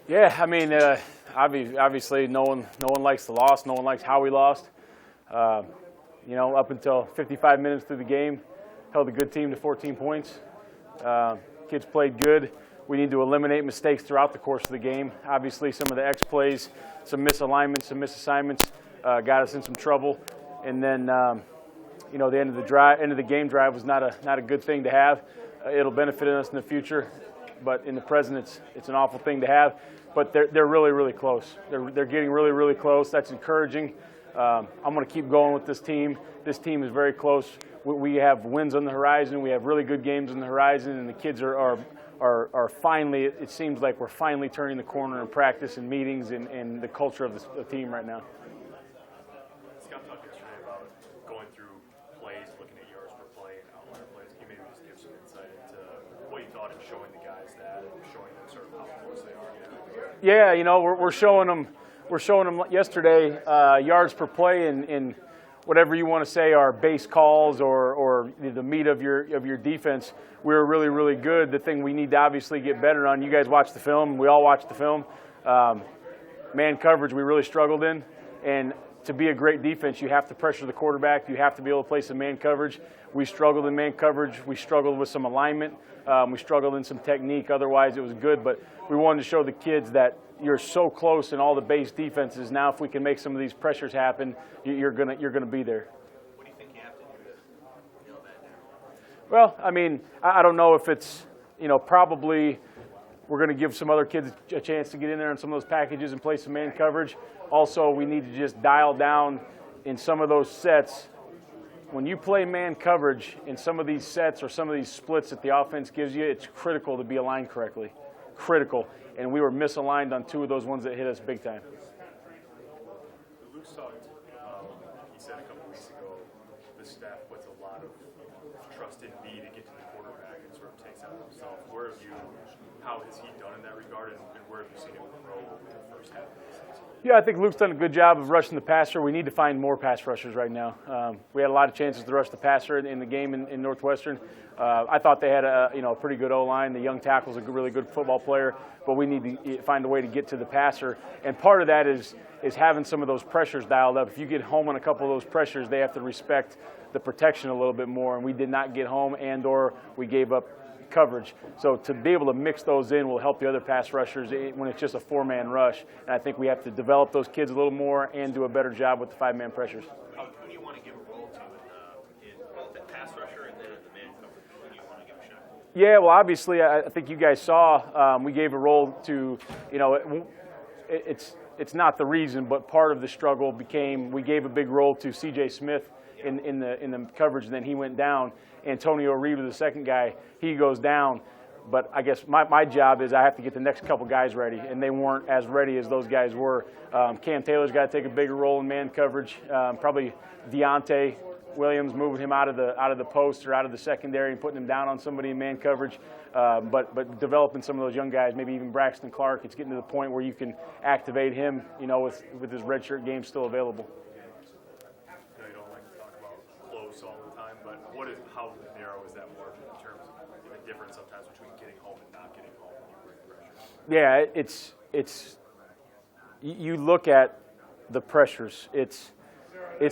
Yeah, I mean, obviously no one likes the loss. No one likes how we lost. You know, up until 55 minutes through the game, held a good team to 14 points. Kids played good. We need to eliminate mistakes throughout the course of the game. Obviously, some of the X plays, some misalignments, some misassignments got us in some trouble. And then, you know, the end of the game drive was not a good thing to have. It'll benefit us in the future, but in the present, it's an awful thing to have. But they're really close. They're getting really close. That's encouraging. I'm going to keep going with this team. This team is very close. We have wins on the horizon. We have really good games on the horizon, and the kids are finally. It seems like we're finally turning the corner in practice and meetings and the culture of the team right now. Scott talked yesterday about going through plays, looking at yards per play and outlier plays. Can you maybe just give some insight into what you thought in showing the guys that and showing them sort of how close they are? Yeah, you know, we're showing them. We're showing them yesterday yards per play and whatever you want to say are base calls or the meat of your defense. We were really good. The thing we need to obviously get better on. You guys watched the film. We all watched the film. Man coverage we really struggled in, and to be a great defense, you have to pressure the quarterback. You have to be able to play some man coverage. We struggled in man coverage. We struggled with some alignment. We struggled in some technique. Otherwise, it was good. But we wanted to show the kids that you're so close in all the base defenses. Now, if we can make some of these pressures happen, you're gonna be there. What do you think you have to do to nail that down? Well, I mean, I don't know if it's, you know, probably we're going to give some other kids a chance to get in there on some of those packages and play some man coverage. Also, we need to just dial down in some of those sets. When you play man coverage in some of these sets or some of these splits that the offense gives you, it's critical to be aligned correctly. Critical. And we were misaligned on two of those ones that hit us big time. Luke talked, he said a couple weeks ago, the staff puts a lot of trust in me to get to the quarterback and sort of takes out himself. How has he done in that regard, and where have you seen him grow over the first half of the season? Yeah, I think Luke's done a good job of rushing the passer. We need to find more pass rushers right now. We had a lot of chances to rush the passer in the game in Northwestern. I thought they had a pretty good O-line. The young tackle's a really good football player, but we need to find a way to get to the passer. And part of that is having some of those pressures dialed up. If you get home on a couple of those pressures, they have to respect the protection a little bit more. And we did not get home, and/or we gave up coverage. So to be able to mix those in will help the other pass rushers when it's just a four-man rush. And I think we have to develop those kids a little more and do a better job with the five-man pressures. Who do you want to give a role to in both the pass rusher and then the man coverage? Who do you want to give a shot? Yeah, well, obviously, I think you guys saw we gave a role to, it's not the reason, but part of the struggle became we gave a big role to C.J. Smith in the coverage, and then he went down. Antonio Reed was the second guy. He goes down. But I guess my job is I have to get the next couple guys ready, and they weren't as ready as those guys were. Cam Taylor's got to take a bigger role in man coverage. Probably Deontay Williams moving him out of the post or out of the secondary and putting him down on somebody in man coverage. But developing some of those young guys, maybe even Braxton Clark, it's getting to the point where you can activate him, with his redshirt game still available. I know you don't like to talk about close all the time, but how narrow is that margin in terms of the difference sometimes between getting home and not getting home when you bring pressure? Yeah, it's you look at the pressures. It's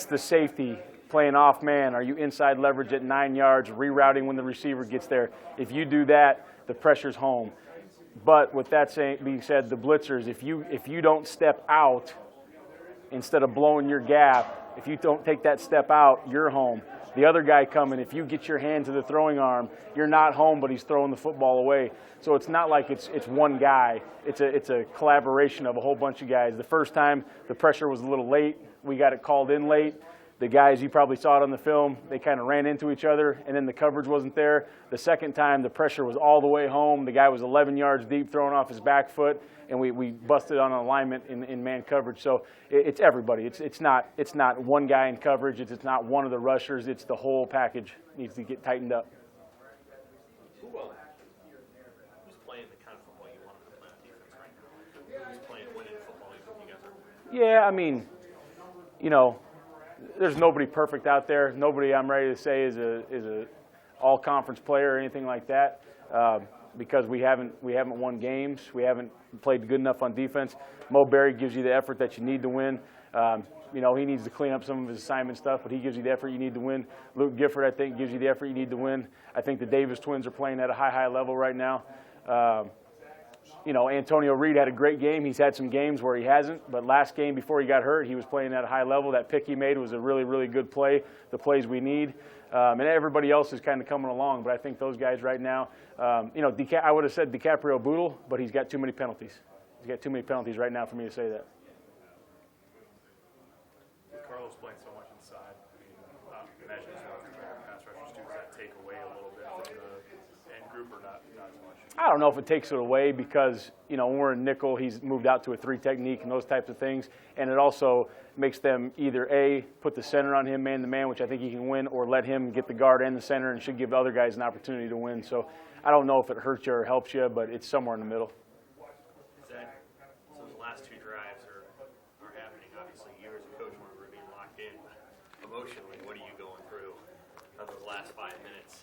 the safety playing off man. Are you inside leverage at 9 yards, rerouting when the receiver gets there? If you do that, the pressure's home. But with that being said, the blitzers, if you don't step out instead of blowing your gap, if you don't take that step out, you're home. The other guy coming, if you get your hand to the throwing arm, you're not home, but he's throwing the football away. So it's not like it's one guy. It's a collaboration of a whole bunch of guys. The first time, the pressure was a little late. We got it called in late. The guys, you probably saw it on the film, they kind of ran into each other, and then the coverage wasn't there. The second time, the pressure was all the way home. The guy was 11 yards deep, throwing off his back foot, and we busted on an alignment in man coverage. So it's everybody. It's not one guy in coverage. It's not one of the rushers. It's the whole package needs to get tightened up. Who's playing the kind of football you want them to play on defense right now? Who's playing winning football you guys are? Yeah, I mean, there's nobody perfect out there. Nobody I'm ready to say is a all-conference player or anything like that. because we haven't won games. We haven't played good enough on defense. Mo Berry gives you the effort that you need to win. You know, he needs to clean up some of his assignment stuff, but he gives you the effort you need to win. Luke Gifford, I think, gives you the effort you need to win. I think the Davis twins are playing at a high level right now. You know, Antonio Reed had a great game. He's had some games where he hasn't, but last game before he got hurt, he was playing at a high level. That pick he made was a really good play, the plays we need. And everybody else is kind of coming along, but I think those guys right now, you know, I would have said DiCaprio Boodle, but he's got too many penalties. He's got too many penalties right now for me to say that. With Carlos playing so much inside, I mean, imagine he's one of your pass rushers too. Does that take away a little bit from the end group or not as much? I don't know if it takes it away because, you know, when we're in nickel, he's moved out to a 3 technique and those types of things. And it also makes them either A, put the center on him man-to-man, which I think he can win, or let him get the guard and the center and should give other guys an opportunity to win. So I don't know if it hurts you or helps you, but it's somewhere in the middle. Zach, so the last 2 drives are happening. Obviously, you as a coach want to remain locked in. Emotionally, what are you going through on those last 5 minutes?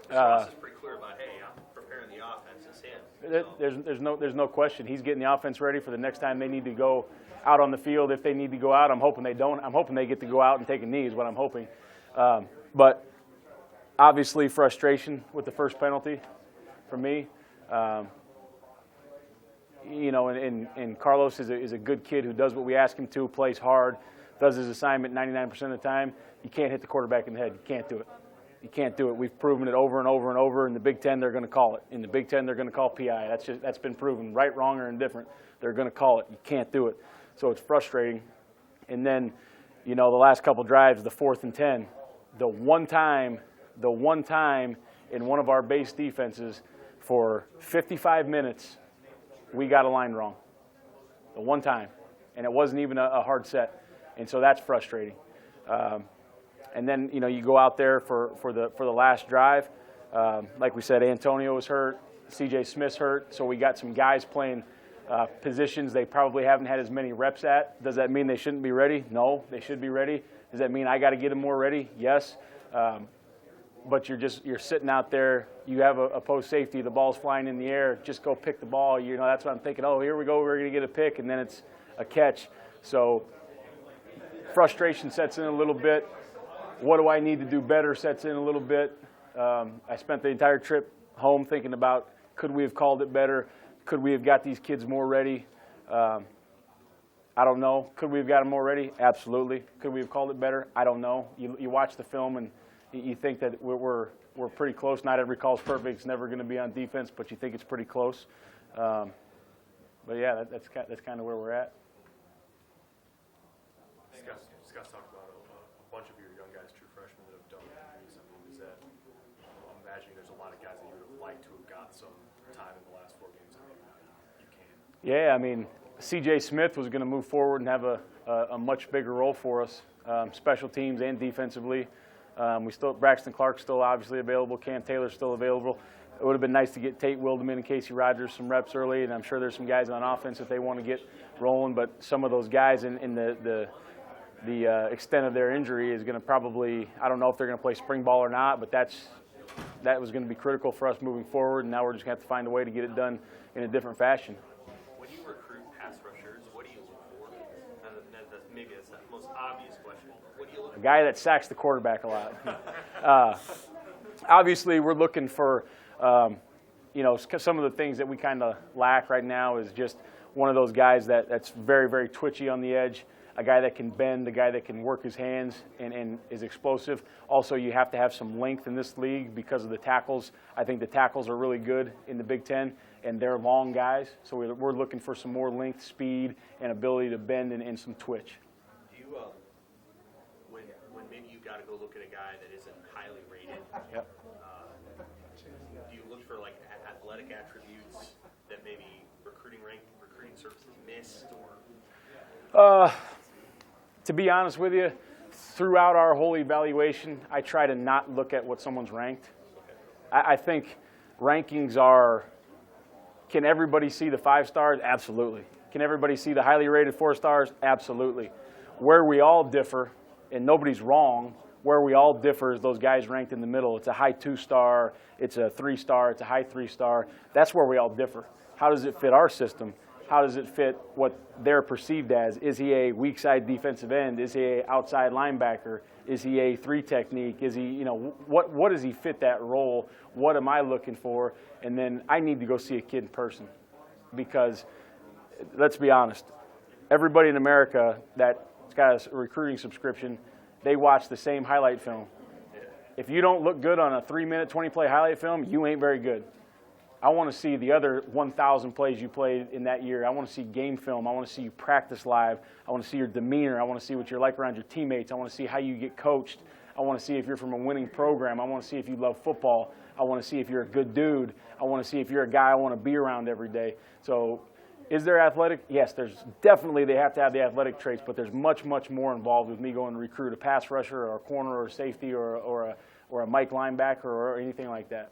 Ross is pretty clear about, hey, I'm preparing the offense. It's him. There's no question. He's getting the offense ready for the next time they need to go out on the field. If they need to go out, I'm hoping they don't. I'm hoping they get to go out and take a knee is what I'm hoping. But obviously frustration with the first penalty for me. You know, and Carlos is a good kid who does what we ask him to, plays hard, does his assignment 99% of the time. You can't hit the quarterback in the head. You can't do it. You can't do it. We've proven it over and over and over. In the Big Ten, they're going to call it. In the Big Ten, they're going to call PI. That's been proven. Right, wrong, or indifferent, they're going to call it. You can't do it. So it's frustrating. And then, you know, the last couple drives, the 4th and 10, the one time in one of our base defenses for 55 minutes, we got a line wrong. The one time. And it wasn't even a hard set. And so that's frustrating. And then, you know, you go out there for the last drive. Like we said, Antonio was hurt. C.J. Smith's hurt. So we got some guys playing positions they probably haven't had as many reps at. Does that mean they shouldn't be ready? No, they should be ready. Does that mean I got to get them more ready? Yes. But you're sitting out there. You have a post safety. The ball's flying in the air. Just go pick the ball. You know, that's what I'm thinking. Oh, here we go. We're going to get a pick, and then it's a catch. So frustration sets in a little bit. What do I need to do better sets in a little bit. I spent the entire trip home thinking about, could we have called it better? Could we have got these kids more ready? I don't know. Could we have got them more ready? Absolutely. Could we have called it better? I don't know. You watch the film and you think that we're pretty close. Not every call is perfect. It's never going to be on defense, but you think it's pretty close. But yeah, that's kind of where we're at. Scott's talked about a bunch of your young guys, true freshmen, that have done degrees. I mean, is that, I'm imagining there's a lot of guys that you would have liked to have got some time in the last 4 games. You can. Yeah, I mean, C.J. Smith was going to move forward and have a much bigger role for us, special teams and defensively. Braxton Clark's still obviously available. Cam Taylor's still available. It would have been nice to get Tate Wildeman and Casey Rogers some reps early, and I'm sure there's some guys on offense that they want to get rolling. But some of those guys in the extent of their injury is going to probably, I don't know if they're going to play spring ball or not, but that was going to be critical for us moving forward, and now we're just going to have to find a way to get it done in a different fashion. When you recruit pass rushers, what do you look for? Maybe that's the most obvious question. What do you look for? A guy that sacks the quarterback a lot. Obviously, we're looking for, you know, some of the things that we kind of lack right now is just one of those guys that's very, very twitchy on the edge. A guy that can bend, a guy that can work his hands and is explosive. Also, you have to have some length in this league because of the tackles. I think the tackles are really good in the Big Ten, and they're long guys. So we're looking for some more length, speed, and ability to bend and some twitch. Do you, when maybe you got to go look at a guy that isn't highly rated, Yep. Do you look for like athletic attributes that maybe recruiting services missed, or? To be honest with you, throughout our whole evaluation, I try to not look at what someone's ranked. I think rankings are, can everybody see the 5 stars? Absolutely. Can everybody see the highly rated 4 stars? Absolutely. Where we all differ, and nobody's wrong, Where we all differ is those guys ranked in the middle. It's a high 2-star, it's a 3-star, it's a high 3-star. That's where we all differ. How does it fit our system? How does it fit what they're perceived as? Is he a weak side defensive end? Is he a outside linebacker? Is he a 3 technique? Is he, you know, what does he fit that role? What am I looking for? And then I need to go see a kid in person, because let's be honest, everybody in America that's got a recruiting subscription, they watch the same highlight film. If you don't look good on a 3-minute, 20-play highlight film, you ain't very good. I want to see the other 1,000 plays you played in that year. I want to see game film. I want to see you practice live. I want to see your demeanor. I want to see what you're like around your teammates. I want to see how you get coached. I want to see if you're from a winning program. I want to see if you love football. I want to see if you're a good dude. I want to see if you're a guy I want to be around every day. So is there athletic? Yes, there's definitely, they have to have the athletic traits, but there's much, much more involved with me going to recruit a pass rusher or a corner or a safety or a Mike linebacker or anything like that.